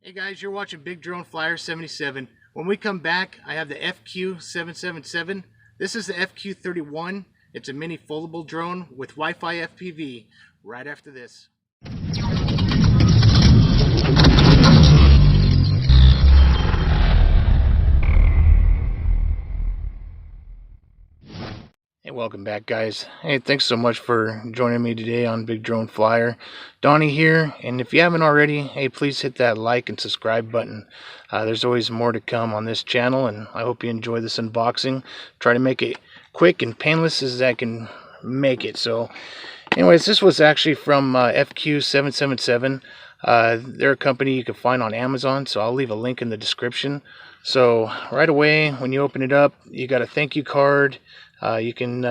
Hey guys, you're watching Big Drone Flyer 77. When we come back, I have the FQ777. This is the FQ31. It's a mini foldable drone with Wi-Fi FPV. Right after this. Hey, welcome back guys. Hey, thanks so much for joining me today on Big Drone Flyer. Donnie here, and if you haven't already, hey, please hit that like and subscribe button. There's always more to come on this channel, and I hope you enjoy this unboxing. Try to make it quick and painless as I can make it. So anyways, this was actually from FQ777. They're a company you can find on Amazon, so I'll leave a link in the description. So right away, when you open it up, you got a thank you card. You can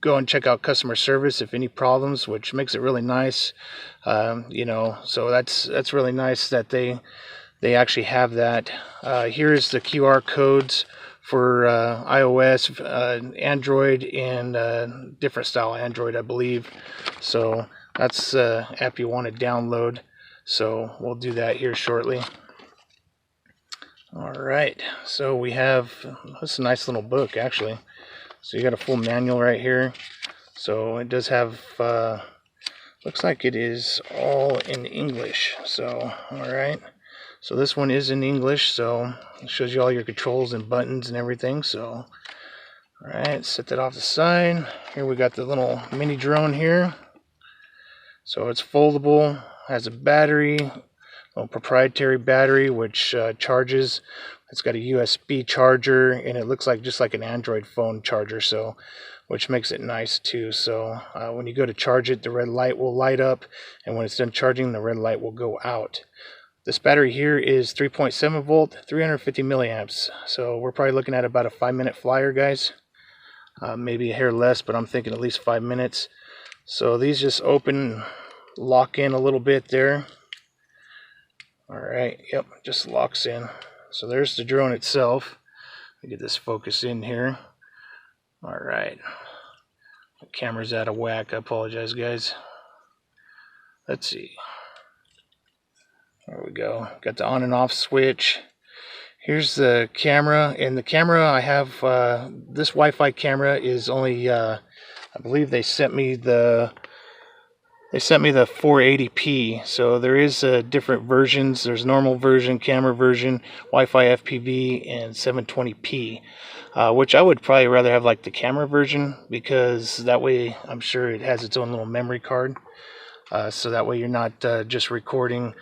go and check out customer service if any problems, which makes it really nice. So that's really nice that they actually have that. Here's the QR codes for iOS, Android, and different style Android, I believe. So that's the app you want to download. So we'll do that here shortly. Alright, so we have, this is a nice little book actually. So you got a full manual right here. So it does have, looks like it is all in English. So, alright. So this one is in English, so it shows you all your controls and buttons and everything. So, alright, set that off the side. Here we got the little mini drone here. So it's foldable, has a battery. A proprietary battery which charges. It's got a USB charger, and it looks like just like an Android phone charger, so which makes it nice too. So when you go to charge it, the red light will light up, and when it's done charging, the red light will go out. This battery here is 3.7 volt, 350 milliamps. So we're probably looking at about a 5-minute flyer, guys. Maybe a hair less, but I'm thinking at least 5 minutes. So these just open, lock in a little bit there. Alright, yep, just locks in. So there's the drone itself. Let me get this focus in here. Alright. The camera's out of whack. I apologize, guys. Let's see. There we go. Got the on and off switch. Here's the camera. And the camera I have, this Wi-Fi camera is only, I believe they sent me the 480p, so there is different versions. There's normal version, camera version, Wi-Fi FPV, and 720p, which I would probably rather have like the camera version, because that way I'm sure it has its own little memory card, so that way you're not just recording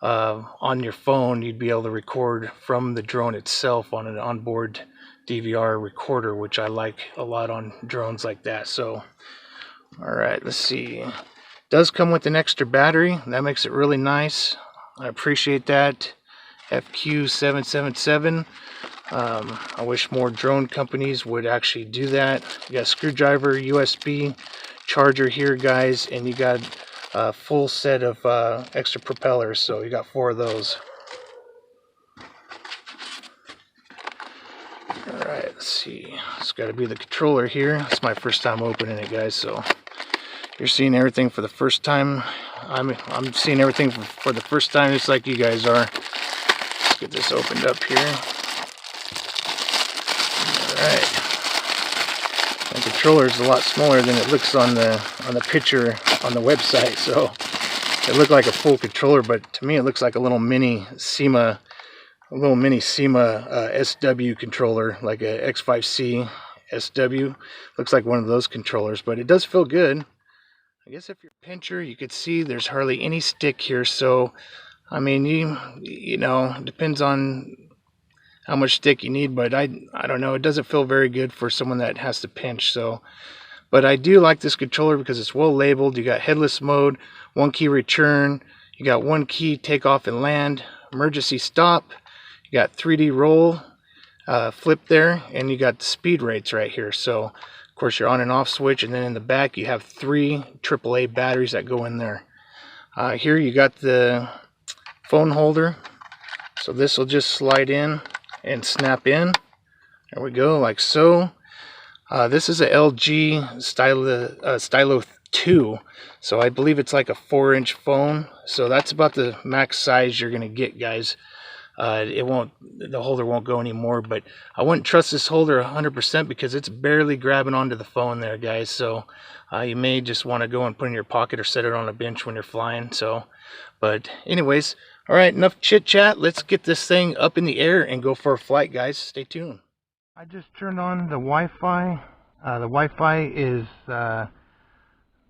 on your phone. You'd be able to record from the drone itself on an onboard DVR recorder, which I like a lot on drones like that. So alright, let's see. Does come with an extra battery. That makes it really nice. I appreciate that. FQ777. I wish more drone companies would actually do that. You got a screwdriver, USB charger here, guys, and you got a full set of extra propellers. So you got 4 of those. Alright, let's see. It's got to be the controller here. It's my first time opening it, guys, so you're seeing everything for the first time. I'm seeing everything for the first time, just like you guys are. Let's get this opened up here. Alright. The controller is a lot smaller than it looks on the picture on the website, so it looked like a full controller, but to me it looks like a little mini SEMA SW controller, like a X5C SW. Looks like one of those controllers, but it does feel good. I guess if you're a pincher, you could see there's hardly any stick here, so I mean, you know, depends on how much stick you need, but I don't know, it doesn't feel very good for someone that has to pinch. So but I do like this controller because it's well labeled. You got headless mode, 1 key return, you got 1 key takeoff and land, emergency stop, you got 3D roll, flip there, and you got the speed rates right here. So of course your on and off switch, and then in the back you have 3 AAA batteries that go in there. Here you got the phone holder, so this will just slide in and snap in. There we go, like so. This is a LG Stylo 2, so I believe it's like a 4-inch phone. So that's about the max size you're gonna get, guys. The holder won't go anymore, but I wouldn't trust this holder 100% because it's barely grabbing onto the phone there, guys. So you may just want to go and put it in your pocket or set it on a bench when you're flying. So, but anyways, all right, enough chit chat. Let's get this thing up in the air and go for a flight, guys. Stay tuned. I just turned on the Wi-Fi. The Wi-Fi is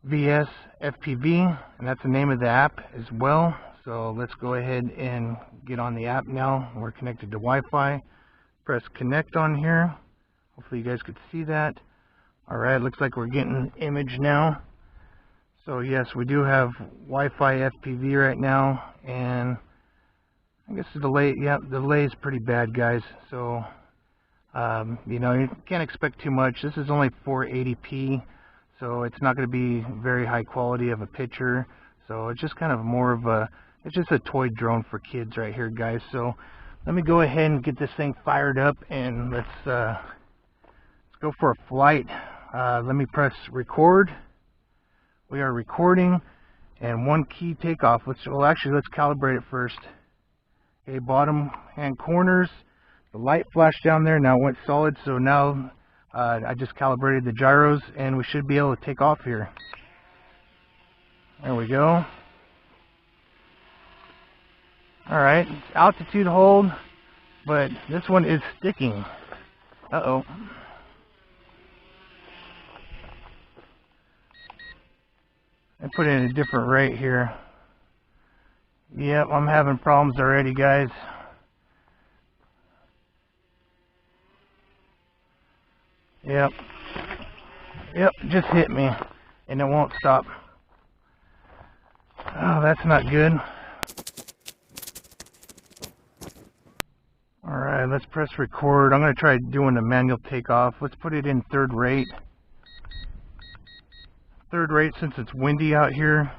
VS FPV, and that's the name of the app as well. So let's go ahead and get on the app now. We're connected to Wi-Fi. Press connect on here. Hopefully you guys could see that. Alright, looks like we're getting image now. So yes, we do have Wi-Fi FPV right now, and I guess the delay, yeah, the delay is pretty bad, guys. So you know, you can't expect too much. This is only 480p, so it's not going to be very high quality of a picture. So it's just kind of more of a, it's just a toy drone for kids right here, guys. So let me go ahead and get this thing fired up, and let's go for a flight. Let me press record. We are recording, and 1 key takeoff. Let's calibrate it first. Okay, bottom hand corners. The light flashed down there. Now it went solid. So now I just calibrated the gyros, and we should be able to take off here. There we go. Alright, altitude hold, but this one is sticking. Uh-oh. I put it in a different rate here. Yep, I'm having problems already, guys. Yep, just hit me, and it won't stop. Oh, that's not good. Alright, let's press record. I'm going to try doing a manual takeoff. Let's put it in 3rd rate. 3rd rate since it's windy out here.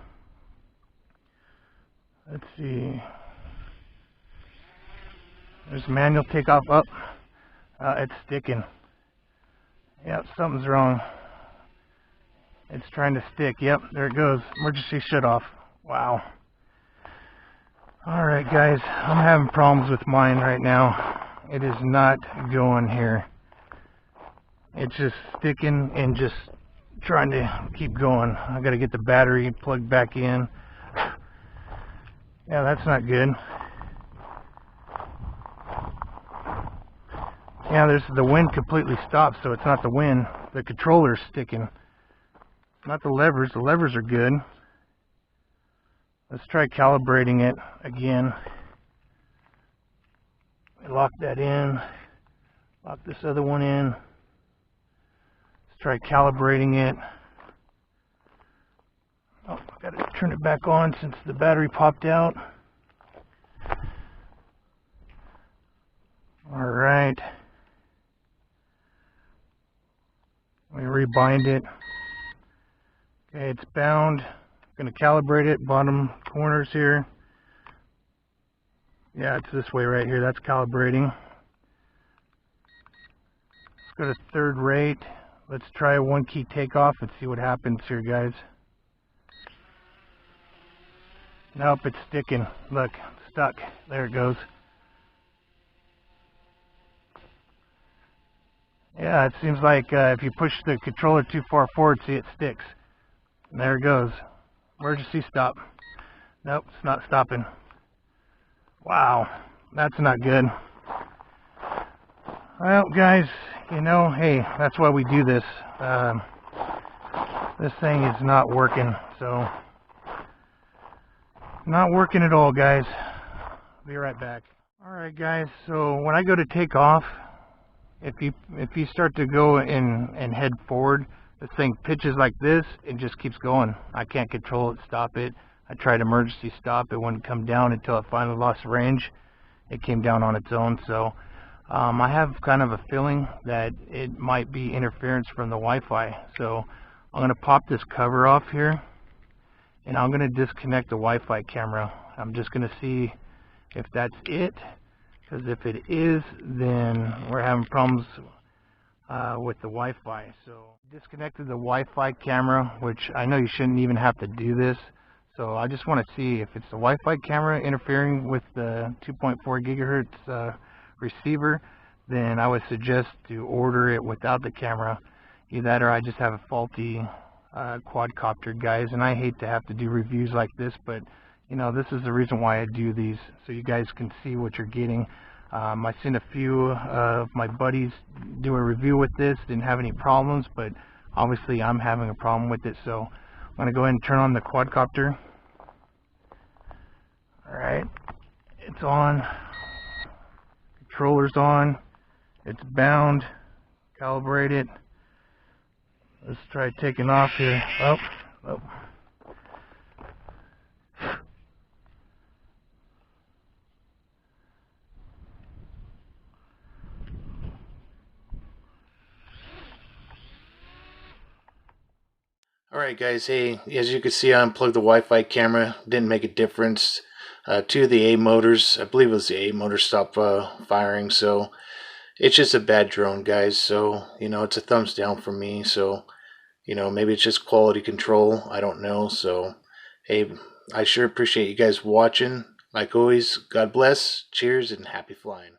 Let's see. There's manual takeoff up. It's sticking. Yep, something's wrong. It's trying to stick. Yep, there it goes. Emergency shut off. Wow. Alright, guys, I'm having problems with mine right now. It is not going here. It's just sticking and just trying to keep going. I gotta get the battery plugged back in. Yeah, that's not good. Yeah, there's the wind completely stopped, so it's not the wind. The controller's sticking. Not the levers. The levers are good. Let's try calibrating it again. Lock that in. Lock this other one in. Let's try calibrating it. Oh, I've got to turn it back on since the battery popped out. Alright. We rebind it. Okay, it's bound. I'm going to calibrate it, bottom corners here. Yeah, it's this way right here. That's calibrating. Let's go to 3rd rate. Let's try a 1 key takeoff and see what happens here, guys. Nope, it's sticking. Look, stuck. There it goes. Yeah, it seems like if you push the controller too far forward, see, it sticks. And there it goes. Emergency stop. Nope, it's not stopping. Wow, that's not good. Well, guys, you know, hey, that's why we do this. This thing is not working, so not working at all, guys. Be right back. Alright, guys, so when I go to take off, if you start to go and head forward, this thing pitches like this, it just keeps going. I can't control it, stop it. I tried emergency stop, it wouldn't come down until it finally lost range. It came down on its own, so I have kind of a feeling that it might be interference from the Wi-Fi. So I'm going to pop this cover off here, and I'm going to disconnect the Wi-Fi camera. I'm just going to see if that's it, because if it is, then we're having problems with the Wi-Fi. So disconnected the Wi-Fi camera, which I know you shouldn't even have to do this. So I just want to see if it's the Wi-Fi camera interfering with the 2.4 gigahertz receiver. Then I would suggest to order it without the camera. Either that or I just have a faulty quadcopter, guys. And I hate to have to do reviews like this, but you know, this is the reason why I do these, so you guys can see what you're getting. I seen a few of my buddies do a review with this, didn't have any problems, but obviously I'm having a problem with it. So I'm going to go ahead and turn on the quadcopter. Alright, it's on, controller's on, it's bound, calibrated. Let's try taking off here. Oh. Alright guys, hey, as you can see, I unplugged the Wi-Fi camera. Didn't make a difference. Two of the A motors, I believe it was the A motor, stopped firing. So it's just a bad drone, guys. So, you know, it's a thumbs down for me. So, you know, maybe it's just quality control. I don't know. So, hey, I sure appreciate you guys watching. Like always, God bless, cheers, and happy flying.